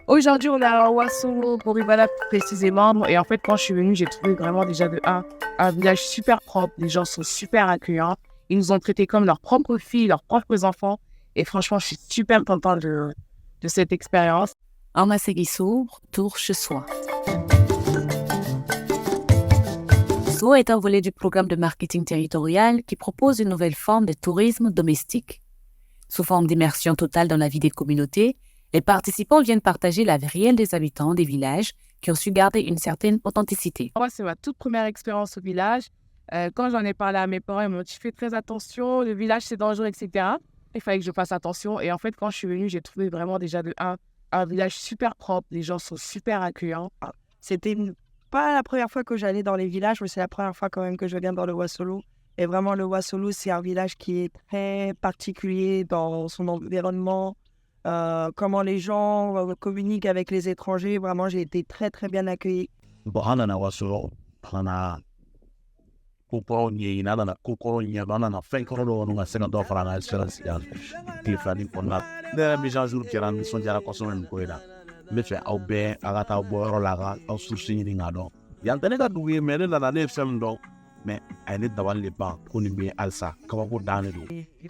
Aujourd'hui, on est à Ouassolo, Boribala précisément. Et en fait, quand je suis venue, j'ai trouvé vraiment déjà de un village super propre. Les gens sont super accueillants. Ils nous ont traités comme leurs propres filles, leurs propres enfants. Et franchement, je suis super contente de cette expérience. Amasegiso, retour chez soi. SO est un volet du programme de marketing territorial qui propose une nouvelle forme de tourisme domestique. Sous forme d'immersion totale dans la vie des communautés, les participants viennent partager la vie réelle des habitants des villages qui ont su garder une certaine authenticité. Moi, c'est ma toute première expérience au village. Quand j'en ai parlé à mes parents, ils m'ont dit « Fais très attention, le village c'est dangereux, etc. » Il fallait que je fasse attention. Et en fait, quand je suis venue, j'ai trouvé vraiment déjà un village super propre. Les gens sont super accueillants. C'était pas la première fois que j'allais dans les villages, mais c'est la première fois quand même que je viens dans le Ouassolo. Et vraiment, le Ouassolo, c'est un village qui est très particulier dans son environnement. Comment les gens communiquent avec les étrangers. Vraiment, j'ai été très, très bien accueillie.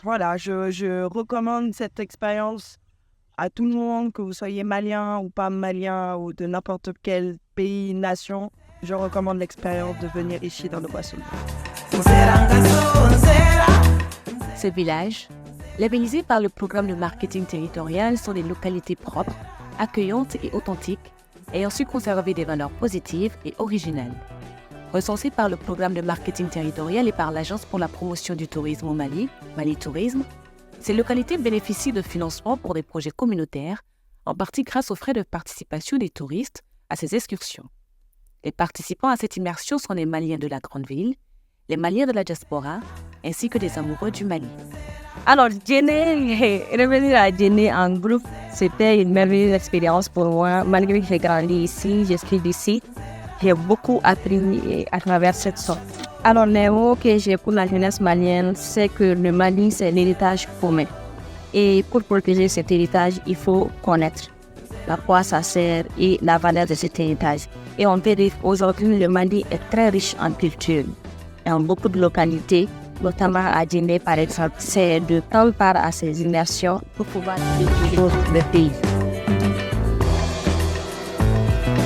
Voilà, je recommande cette expérience à tout le monde, que vous soyez malien ou pas malien ou de n'importe quel pays, nation. Je recommande l'expérience de venir ici dans le Ouassolo. Ces villages, labellisés par le programme de marketing territorial, sont des localités propres, accueillantes et authentiques, ayant su conserver des valeurs positives et originales. Recensés par le programme de marketing territorial et par l'Agence pour la promotion du tourisme au Mali, Mali Tourisme, ces localités bénéficient de financements pour des projets communautaires, en partie grâce aux frais de participation des touristes à ces excursions. Les participants à cette immersion sont les Maliens de la grande ville, les Maliens de la diaspora, ainsi que des amoureux du Mali. Alors, revenir à Djéné en groupe, c'était une merveilleuse expérience pour moi. Malgré que j'ai grandi ici, je suis d'ici, j'ai beaucoup appris à travers cette sorte. Alors, les mots que j'ai pour la jeunesse malienne, c'est que le Mali, c'est l'héritage commun. Et pour protéger cet héritage, il faut connaître à quoi ça sert et la valeur de cet héritage. Et on peut dire qu'aujourd'hui, le Mali est très riche en culture. Dans beaucoup de localités, notamment à Djéné, par exemple, c'est de prendre part à ces immersions pour pouvoir découvrir le pays.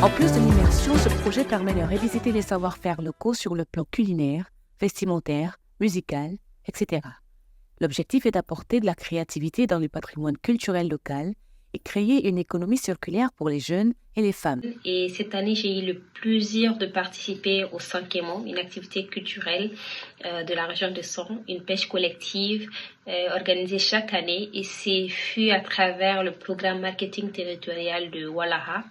En plus de l'immersion, ce projet permet de revisiter les savoir-faire locaux sur le plan culinaire, vestimentaire, musical, etc. L'objectif est d'apporter de la créativité dans le patrimoine culturel local et créer une économie circulaire pour les jeunes et les femmes. Et cette année, j'ai eu le plaisir de participer au Sankemo, une activité culturelle de la région de Soro, une pêche collective organisée chaque année. Et c'est fut à travers le programme marketing territorial de Wallaha.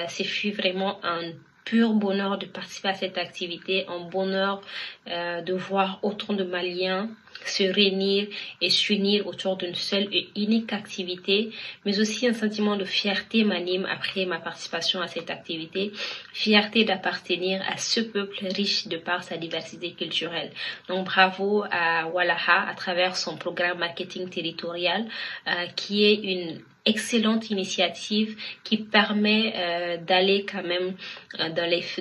Ce fut vraiment un pur bonheur de participer à cette activité, un bonheur de voir autant de Maliens se réunir et s'unir autour d'une seule et unique activité, mais aussi un sentiment de fierté m'anime après ma participation à cette activité, fierté d'appartenir à ce peuple riche de par sa diversité culturelle. Donc bravo à Wallaha à travers son programme marketing territorial qui est une excellente initiative qui permet d'aller quand même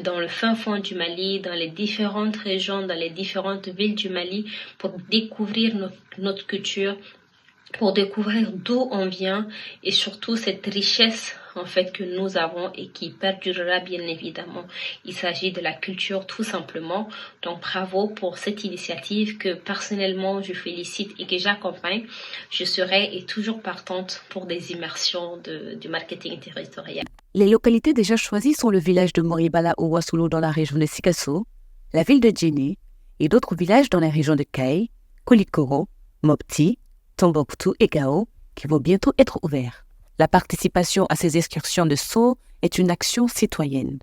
dans le fin fond du Mali, dans les différentes régions, dans les différentes villes du Mali pour découvrir notre culture, pour découvrir d'où on vient et surtout cette richesse en fait que nous avons et qui perdurera bien évidemment. Il s'agit de la culture tout simplement. Donc bravo pour cette initiative que personnellement je félicite et que j'accompagne. Je serai et toujours partante pour des immersions du marketing territorial. Les localités déjà choisies sont le village de Moribala au Ouassolo dans la région de Sikasso, la ville de Djéné et d'autres villages dans les régions de Kay, Koulikoro, Mopti, Tombouctou et Gao qui vont bientôt être ouverts. La participation à ces excursions de SO est une action citoyenne.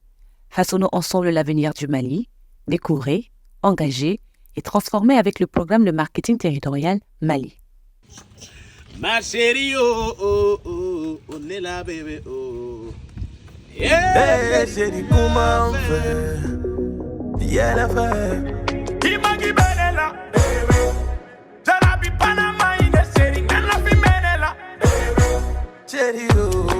Façonnons ensemble l'avenir du Mali, découvrez, engagez et transformez avec le programme de marketing territorial Mali. Ma chérie, oh, oh, oh, on est là, bébé, oh. Yeah, chérie, comment on fait? Yeah, la fait. Qui belle là, bébé. Jala bi Panama, il est chérie, elle la fi belle là, bébé. Chérie, oh.